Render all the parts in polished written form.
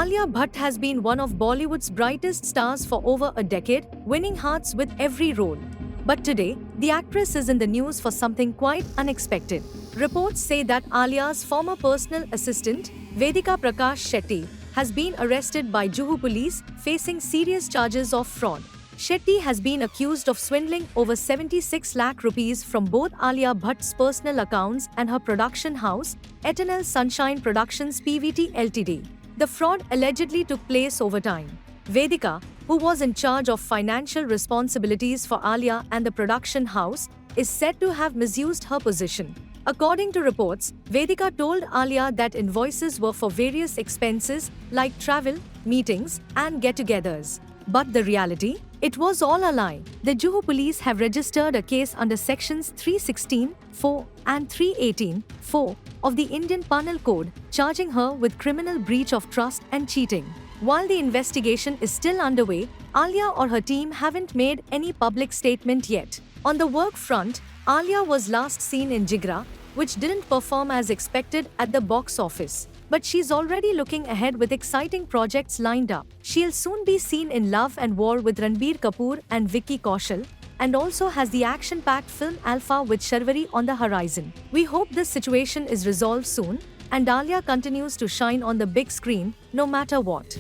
Alia Bhatt has been one of Bollywood's brightest stars for over a decade, winning hearts with every role. But today, the actress is in the news for something quite unexpected. Reports say that Alia's former personal assistant, Vedika Prakash Shetty, has been arrested by Juhu police, facing serious charges of fraud. Shetty has been accused of swindling over 76 lakh rupees from both Alia Bhatt's personal accounts and her production house, Eternal Sunshine Productions PVT Ltd. The fraud allegedly took place over time. Vedika, who was in charge of financial responsibilities for Alia and the production house, is said to have misused her position. According to reports, Vedika told Alia that invoices were for various expenses like travel, meetings, and get-togethers. But the reality? It was all a lie. The Juhu police have registered a case under sections 316(4) and 318(4) of the Indian Penal Code, charging her with criminal breach of trust and cheating. While the investigation is still underway, Alia or her team haven't made any public statement yet. On the work front, Alia was last seen in Jigra, which didn't perform as expected at the box office. But she's already looking ahead with exciting projects lined up. She'll soon be seen in Love and War with Ranbir Kapoor and Vicky Kaushal, and also has the action-packed film Alpha with Sharvari on the horizon. We hope this situation is resolved soon, and Alia continues to shine on the big screen, no matter what.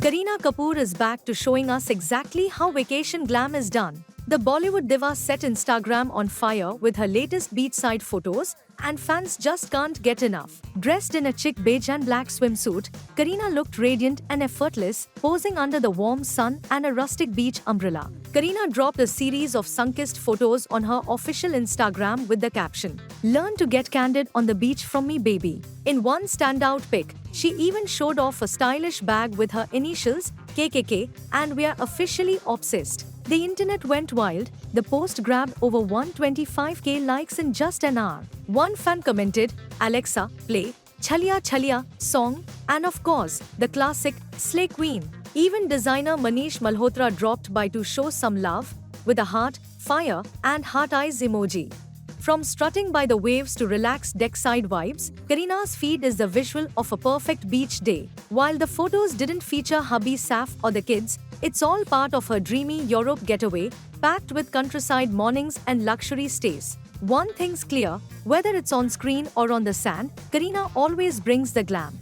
Kareena Kapoor is back to showing us exactly how vacation glam is done. The Bollywood diva set Instagram on fire with her latest beachside photos, and fans just can't get enough. Dressed in a chic beige and black swimsuit, Kareena looked radiant and effortless, posing under the warm sun and a rustic beach umbrella. Kareena dropped a series of sun-kissed photos on her official Instagram with the caption, "Learn to get candid on the beach from me, baby." In one standout pic, she even showed off a stylish bag with her initials, KKK, and "We are officially obsessed." The internet went wild. The post grabbed over 125k likes in just an hour. One fan commented, "Alexa, play Chaliya Chaliya song," and of course, the classic Slay Queen. Even designer Manish Malhotra dropped by to show some love, with a heart, fire, and heart eyes emoji. From strutting by the waves to relaxed deckside vibes, Kareena's feed is the visual of a perfect beach day. While the photos didn't feature hubby Saf or the kids, it's all part of her dreamy Europe getaway, packed with countryside mornings and luxury stays. One thing's clear, whether it's on screen or on the sand, Kareena always brings the glam.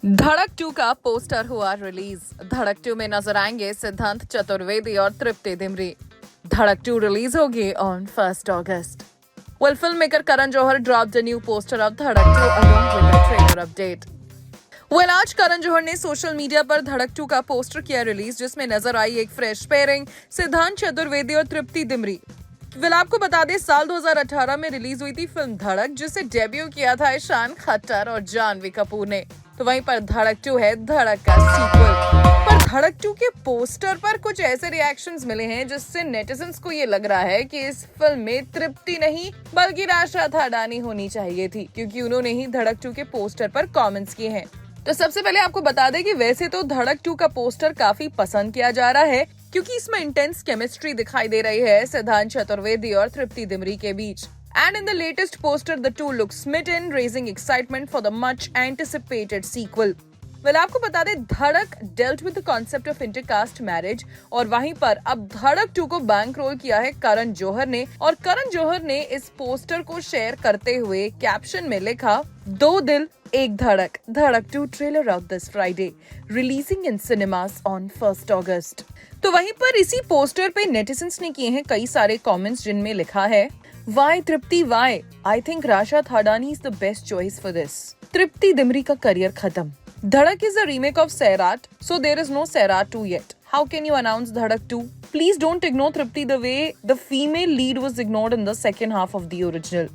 धड़क 2 का poster हुआ release. धड़क 2 में नजर आएंगे सिद्धांत चतुर्वेदी और तृप्ति दिमरी। धड़क 2 रिलीज होगी on 1 August. Well, filmmaker Karan Johar dropped a new poster of Dhadak 2 along with a trailer update. Well, आज करण जौहर ने सोशल मीडिया पर धड़क 2 का पोस्टर किया रिलीज, जिसमें नजर आई एक फ्रेश पेयरिंग सिद्धांत चतुर्वेदी और तृप्ति दिमरी। वेल, आपको बता दें साल 2018 में रिलीज हुई थी फिल्म धड़क, जिसे डेब्यू किया था ईशान खट्टर और जानवी कपूर ने। तो वहीं पर धड़क 2 है धड़क का सीक्वल। पर धड़क 2 के पोस्टर पर कुछ ऐसे रिएक्शंस मिले हैं जिससे नेटिजन्स को ये लग रहा है कि इस फिल्म में तृप्ति नहीं बल्कि राशा थाडानी होनी चाहिए थी, क्योंकि उन्होंने ही धड़क 2 के पोस्टर पर कमेंट्स किए हैं। तो सबसे पहले आपको बता दें कि वैसे तो धड़क 2 का पोस्टर काफी पसंद किया जा रहा है, क्योंकि इसमें इंटेंस केमिस्ट्री दिखाई दे रही है सिद्धांत चतुर्वेदी और तृप्ति दिमरी के बीच। And in the latest poster, the two look smitten, raising excitement for the much anticipated sequel. Well, आपको बता दें धड़क dealt with the concept of intercaste marriage, और वहीं पर अब धड़क 2 को बैंक रोल किया है करण जौहर ने। और करण जौहर ने इस पोस्टर को शेयर करते हुए कैप्शन में लिखा, 2 दिल एक धड़क, धड़क 2 trailer out this Friday, releasing in cinemas on 1 अगस्त। तो वहीं पर इसी पोस्टर पे नेटिजन्स ने किए हैं कई सारे कमेंट्स, जिनमें लिखा है, Why Tripti why? I think Rasha Thadani is the best choice for this. Tripti Dimri का करियर खत्म। धड़क is a remake of Sairat, so there is no Sairat 2 yet. How can you announce Dhadak 2? Please don't ignore Tripti the way the female lead was ignored in the second half of the original.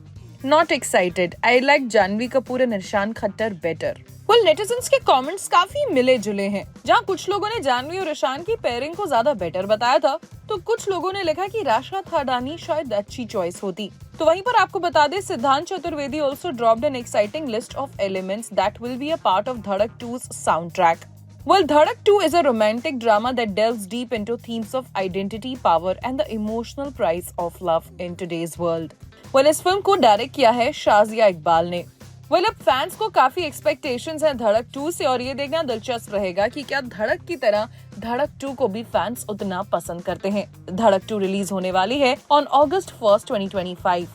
Not excited. I like Janvi Kapoor and Ishaan Khattar better. Well, netizens के comments काफी मिले जुले हैं। जहाँ कुछ लोगों ने जानवी और ईशान की पेयरिंग को ज्यादा बेटर बताया था, तो कुछ लोगों ने लिखा कि राशा थाडानी शायद अच्छी चॉइस होती। तो वहीं पर आपको बता दें सिद्धांत Chaturvedi also dropped an exciting list of elements that will be a part of Dhadak 2's soundtrack. Well, Dhadak 2 is a romantic drama that delves deep into themes of identity, power and the emotional price of love in today's world. Well, इस film को direct किया है शाजिया इकबाल ने। अब fans को काफी expectations हैं धड़क 2 से, और ये देखना दिलचस्प रहेगा कि क्या धड़क की तरह धड़क 2 को भी फैंस उतना पसंद करते हैं। धड़क 2 रिलीज होने वाली है ऑन August 1, 2025।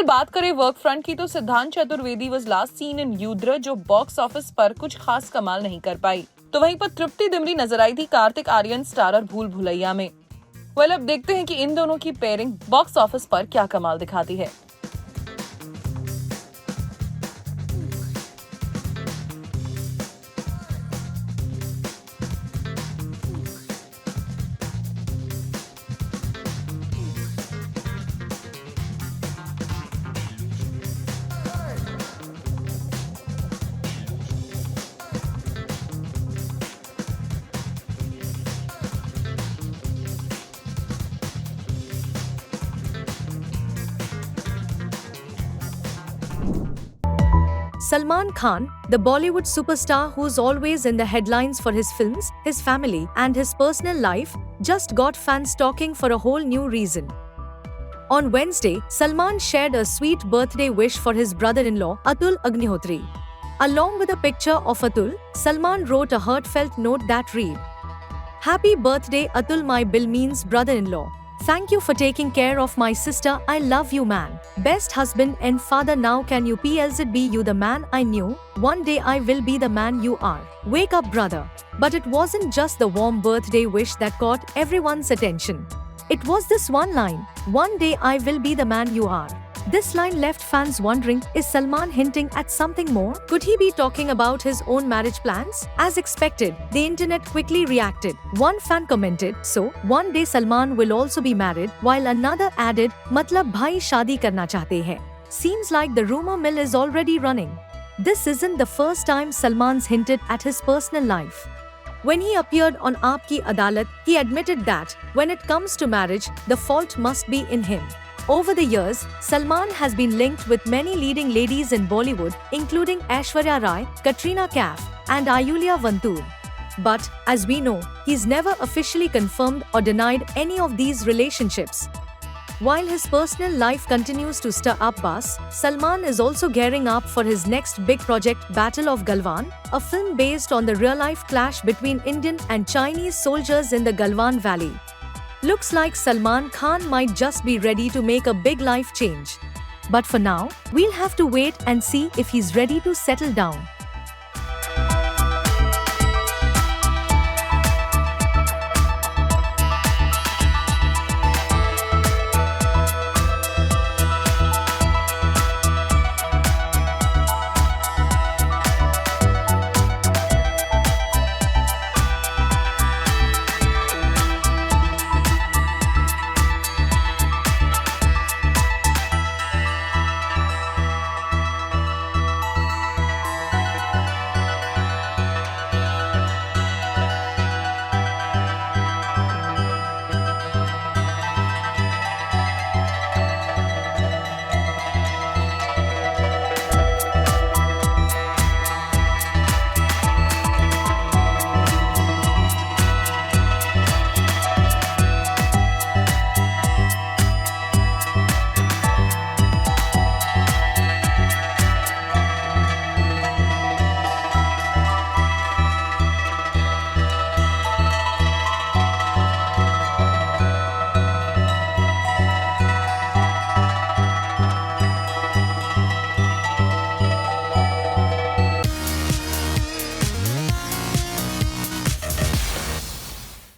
बात करें वर्क फ्रंट की, तो सिद्धांत Chaturvedi was last seen in युद्ध, जो बॉक्स ऑफिस पर कुछ खास कमाल नहीं कर पाई। तो वहीं पर तृप्ति दिमरी नजर आई थी कार्तिक आर्यन स्टारर भूल भुलैया में। अब देखते हैं कि इन दोनों की पेयरिंग बॉक्स ऑफिस पर क्या कमाल दिखाती है। Salman Khan, the Bollywood superstar who's always in the headlines for his films, his family, and his personal life, just got fans talking for a whole new reason. On Wednesday, Salman shared a sweet birthday wish for his brother-in-law, Atul Agnihotri. Along with a picture of Atul, Salman wrote a heartfelt note that read, "Happy birthday Atul, my Bilmeen's brother-in-law. Thank you for taking care of my sister, I love you man. Best husband and father, now can you please be you the man I knew, one day I will be the man you are. Wake up brother." But it wasn't just the warm birthday wish that caught everyone's attention. It was this one line, "One day I will be the man you are." This line left fans wondering, is Salman hinting at something more? Could he be talking about his own marriage plans? As expected, the internet quickly reacted. One fan commented, "So, one day Salman will also be married," while another added, "Matlab bhai shaadi karna chahte hain." Seems like the rumor mill is already running. This isn't the first time Salman's hinted at his personal life. When he appeared on Aap Ki Adalat, he admitted that, when it comes to marriage, the fault must be in him. Over the years, Salman has been linked with many leading ladies in Bollywood, including Aishwarya Rai, Katrina Kaif, and Ayulia Vantur. But, as we know, he's never officially confirmed or denied any of these relationships. While his personal life continues to stir up buzz, Salman is also gearing up for his next big project, Battle of Galwan, a film based on the real-life clash between Indian and Chinese soldiers in the Galwan Valley. Looks like Salman Khan might just be ready to make a big life change. But for now, we'll have to wait and see if he's ready to settle down.